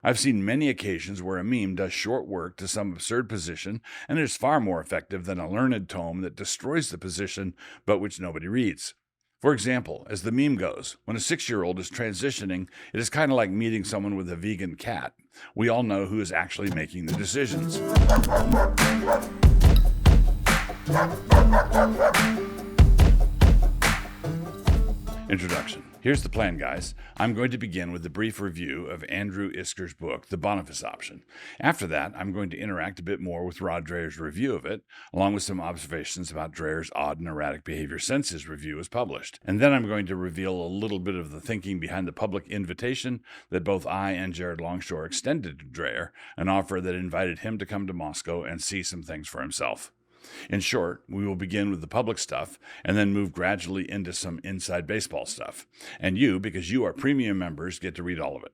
I've seen many occasions where a meme does short work to some absurd position and is far more effective than a learned tome that destroys the position but which nobody reads. For example, as the meme goes, when a 6-year-old is transitioning, it is kind of like meeting someone with a vegan cat. We all know who is actually making the decisions. Introduction. Here's the plan, guys. I'm going to begin with a brief review of Andrew Isker's book, The Boniface Option. After that, I'm going to interact a bit more with Rod Dreher's review of it, along with some observations about Dreher's odd and erratic behavior since his review was published. And then I'm going to reveal a little bit of the thinking behind the public invitation that both I and Jared Longshore extended to Dreher, an offer that invited him to come to Moscow and see some things for himself. In short, we will begin with the public stuff and then move gradually into some inside baseball stuff. And you, because you are premium members, get to read all of it.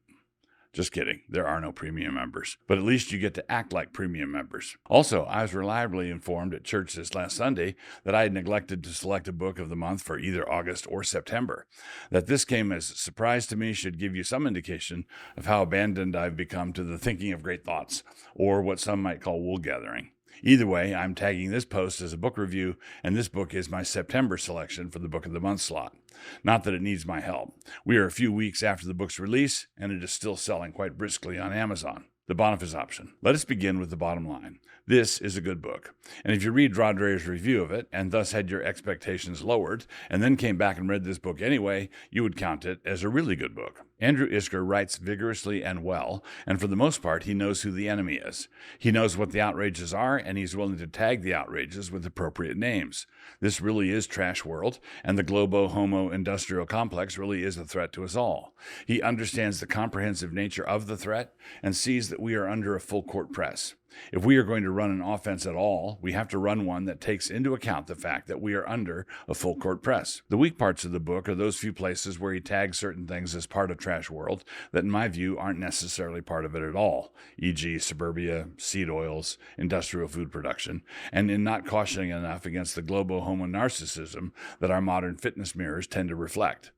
Just kidding, there are no premium members, but at least you get to act like premium members. Also, I was reliably informed at church this last Sunday that I had neglected to select a book of the month for either August or September. That this came as a surprise to me should give you some indication of how abandoned I've become to the thinking of great thoughts, or what some might call wool gathering. Either way, I'm tagging this post as a book review, and this book is my September selection for the Book of the Month slot. Not that it needs my help. We are a few weeks after the book's release, and it is still selling quite briskly on Amazon. The Boniface Option. Let us begin with the bottom line. This is a good book. And if you read Rod Dreher's review of it, and thus had your expectations lowered, and then came back and read this book anyway, you would count it as a really good book. Andrew Isker writes vigorously and well, and for the most part, he knows who the enemy is. He knows what the outrages are, and he's willing to tag the outrages with appropriate names. This really is trash world, and the globo-homo-industrial complex really is a threat to us all. He understands the comprehensive nature of the threat and sees that we are under a full-court press. If we are going to run an offense at all, we have to run one that takes into account the fact that we are under a full-court press. The weak parts of the book are those few places where he tags certain things as part of trash world that, in my view, aren't necessarily part of it at all, e.g. suburbia, seed oils, industrial food production, and in not cautioning enough against the globo-homo-narcissism that our modern fitness mirrors tend to reflect.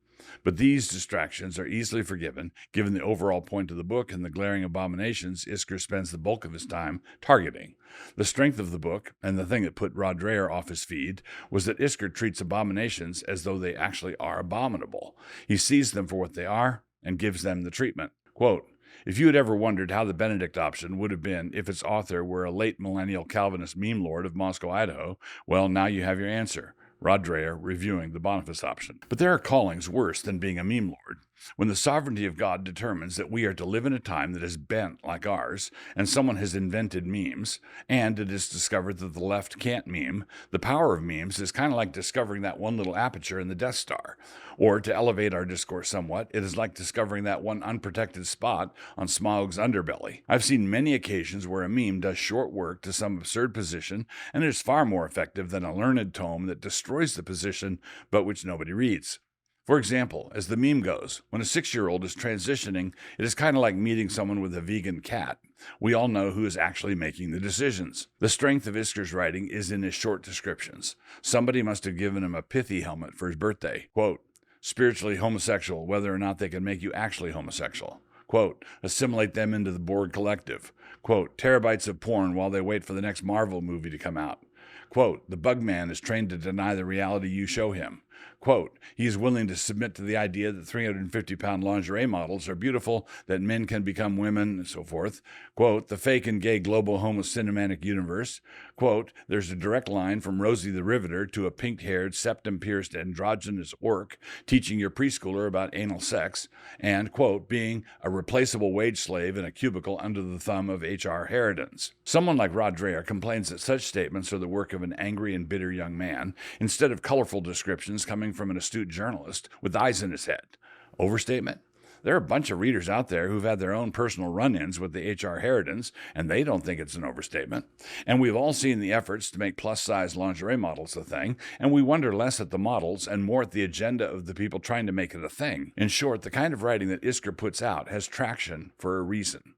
But these distractions are easily forgiven, given the overall point of the book and the glaring abominations Isker spends the bulk of his time targeting. The strength of the book, and the thing that put Rod Dreher off his feed, was that Isker treats abominations as though they actually are abominable. He sees them for what they are and gives them the treatment. Quote, "If you had ever wondered how the Benedict Option would have been if its author were a late millennial Calvinist meme lord of Moscow, Idaho, well, now you have your answer." Rod Dreher reviewing the Boniface Option. But there are callings worse than being a meme lord. When the sovereignty of God determines that we are to live in a time that is bent like ours, and someone has invented memes, and it is discovered that the left can't meme, the power of memes is kind of like discovering that one little aperture in the Death Star. Or, to elevate our discourse somewhat, it is like discovering that one unprotected spot on Smaug's underbelly. I've seen many occasions where a meme does short work to some absurd position, and it is far more effective than a learned tome that destroys the position but which nobody reads. For example, as the meme goes, when a 6-year-old is transitioning, it is kind of like meeting someone with a vegan cat. We all know who is actually making the decisions. The strength of Isker's writing is in his short descriptions. Somebody must have given him a pithy helmet for his birthday. Quote, "Spiritually homosexual, whether or not they can make you actually homosexual." Quote, "Assimilate them into the Borg collective." Quote, "Terabytes of porn while they wait for the next Marvel movie to come out." Quote, "The bug man is trained to deny the reality you show him." Quote, "He is willing to submit to the idea that 350-pound lingerie models are beautiful, that men can become women, and so forth." Quote, "The fake and gay global homo-cinematic universe." Quote, "There's a direct line from Rosie the Riveter to a pink-haired, septum-pierced androgynous orc teaching your preschooler about anal sex," and, quote, "being a replaceable wage slave in a cubicle under the thumb of H.R. Harridans." Someone like Rod Dreher complains that such statements are the work of an angry and bitter young man, instead of colorful descriptions coming from an astute journalist with eyes in his head. Overstatement? There are a bunch of readers out there who've had their own personal run-ins with the H.R. Harridans, and they don't think it's an overstatement. And we've all seen the efforts to make plus-size lingerie models a thing, and we wonder less at the models and more at the agenda of the people trying to make it a thing. In short, the kind of writing that Isker puts out has traction for a reason.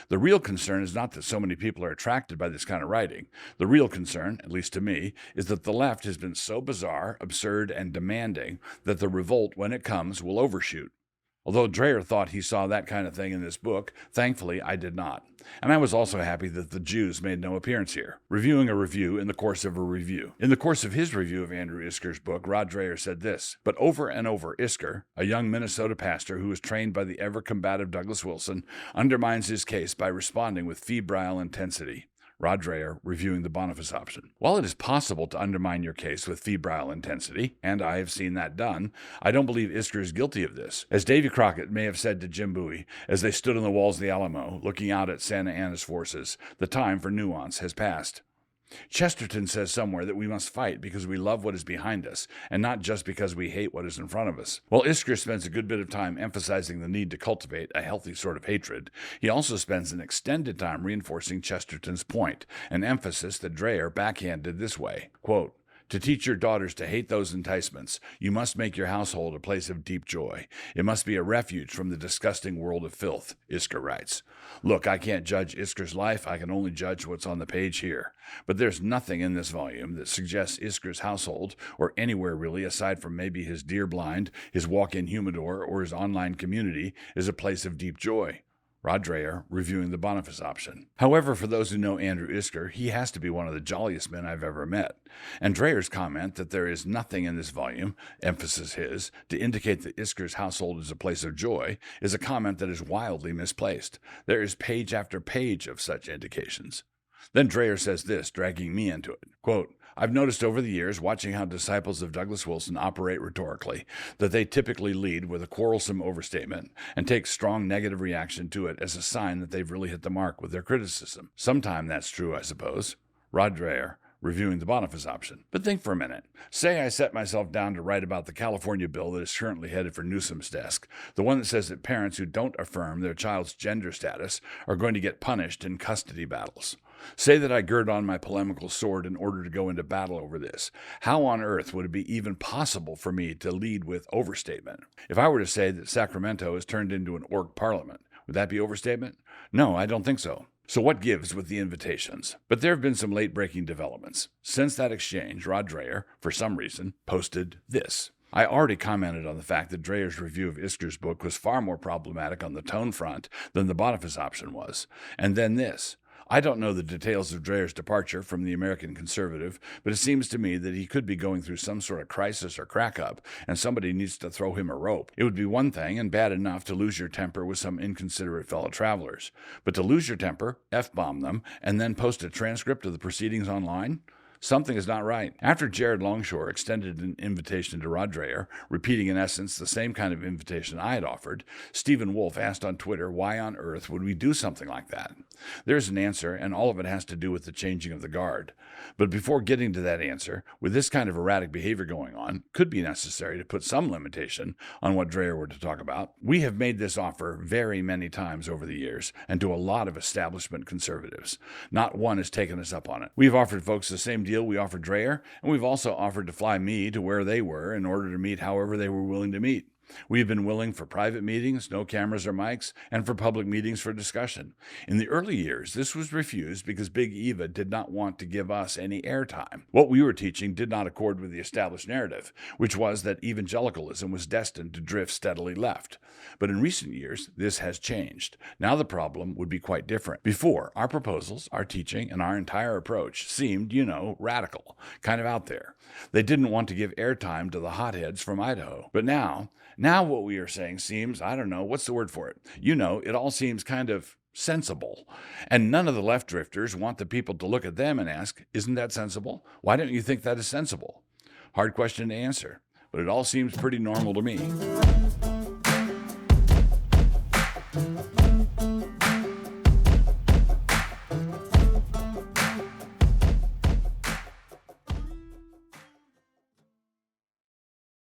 The real concern is not that so many people are attracted by this kind of writing. The real concern, at least to me, is that the left has been so bizarre, absurd, and demanding that the revolt, when it comes, will overshoot. Although Dreher thought he saw that kind of thing in this book, thankfully I did not. And I was also happy that the Jews made no appearance here. Reviewing a review in the course of a review. In the course of his review of Andrew Isker's book, Rod Dreher said this, "But over and over, Isker, a young Minnesota pastor who was trained by the ever-combative Douglas Wilson, undermines his case by responding with febrile intensity." Rod Dreher, reviewing the Boniface Option. While it is possible to undermine your case with febrile intensity, and I have seen that done, I don't believe Isker is guilty of this. As Davy Crockett may have said to Jim Bowie, as they stood on the walls of the Alamo, looking out at Santa Anna's forces, the time for nuance has passed. Chesterton says somewhere that we must fight because we love what is behind us, and not just because we hate what is in front of us. While Isker spends a good bit of time emphasizing the need to cultivate a healthy sort of hatred, he also spends an extended time reinforcing Chesterton's point, an emphasis that Dreher backhanded this way, quote, "To teach your daughters to hate those enticements, you must make your household a place of deep joy. It must be a refuge from the disgusting world of filth," Isker writes. Look, I can't judge Isker's life, I can only judge what's on the page here. But there's nothing in this volume that suggests Isker's household, or anywhere really, aside from maybe his deer blind, his walk-in humidor, or his online community, is a place of deep joy. Rod Dreher, reviewing the Boniface Option. However, for those who know Andrew Isker, he has to be one of the jolliest men I've ever met. And Dreher's comment that there is nothing in this volume, emphasis his, to indicate that Isker's household is a place of joy, is a comment that is wildly misplaced. There is page after page of such indications. Then Dreher says this, dragging me into it, quote, "I've noticed over the years, watching how disciples of Douglas Wilson operate rhetorically, that they typically lead with a quarrelsome overstatement and take strong negative reaction to it as a sign that they've really hit the mark with their criticism. Sometimes that's true, I suppose." Rod Dreher, reviewing the Boniface Option. But think for a minute. Say I set myself down to write about the California bill that is currently headed for Newsom's desk, the one that says that parents who don't affirm their child's gender status are going to get punished in custody battles. Say that I gird on my polemical sword in order to go into battle over this. How on earth would it be even possible for me to lead with overstatement? If I were to say that Sacramento has turned into an orc parliament, would that be overstatement? No, I don't think so. So what gives with the invitations? But there have been some late-breaking developments. Since that exchange, Rod Dreher, for some reason, posted this. I already commented on the fact that Dreher's review of Isker's book was far more problematic on the tone front than the Boniface Option was. And then this. I don't know the details of Dreher's departure from the American Conservative, but it seems to me that he could be going through some sort of crisis or crack-up, and somebody needs to throw him a rope. It would be one thing and bad enough to lose your temper with some inconsiderate fellow travelers, but to lose your temper, F-bomb them, and then post a transcript of the proceedings online? Something is not right. After Jared Longshore extended an invitation to Rod Dreher, repeating in essence the same kind of invitation I had offered, Stephen Wolf asked on Twitter, why on earth would we do something like that? There's an answer, and all of it has to do with the changing of the guard. But before getting to that answer, with this kind of erratic behavior going on, it could be necessary to put some limitation on what Dreher were to talk about. We have made this offer very many times over the years, and to a lot of establishment conservatives. Not one has taken us up on it. We've offered folks the same deal we offered Dreher, and we've also offered to fly me to where they were in order to meet however they were willing to meet. We've been willing for private meetings, no cameras or mics, and for public meetings for discussion. In the early years, this was refused because Big Eva did not want to give us any airtime. What we were teaching did not accord with the established narrative, which was that evangelicalism was destined to drift steadily left. But in recent years, this has changed. Now the problem would be quite different. Before, our proposals, our teaching, and our entire approach seemed, radical, kind of out there. They didn't want to give airtime to the hotheads from Idaho. But now what we are saying seems, what's the word for it? It all seems kind of sensible. And none of the left drifters want the people to look at them and ask, isn't that sensible? Why don't you think that is sensible? Hard question to answer, but it all seems pretty normal to me.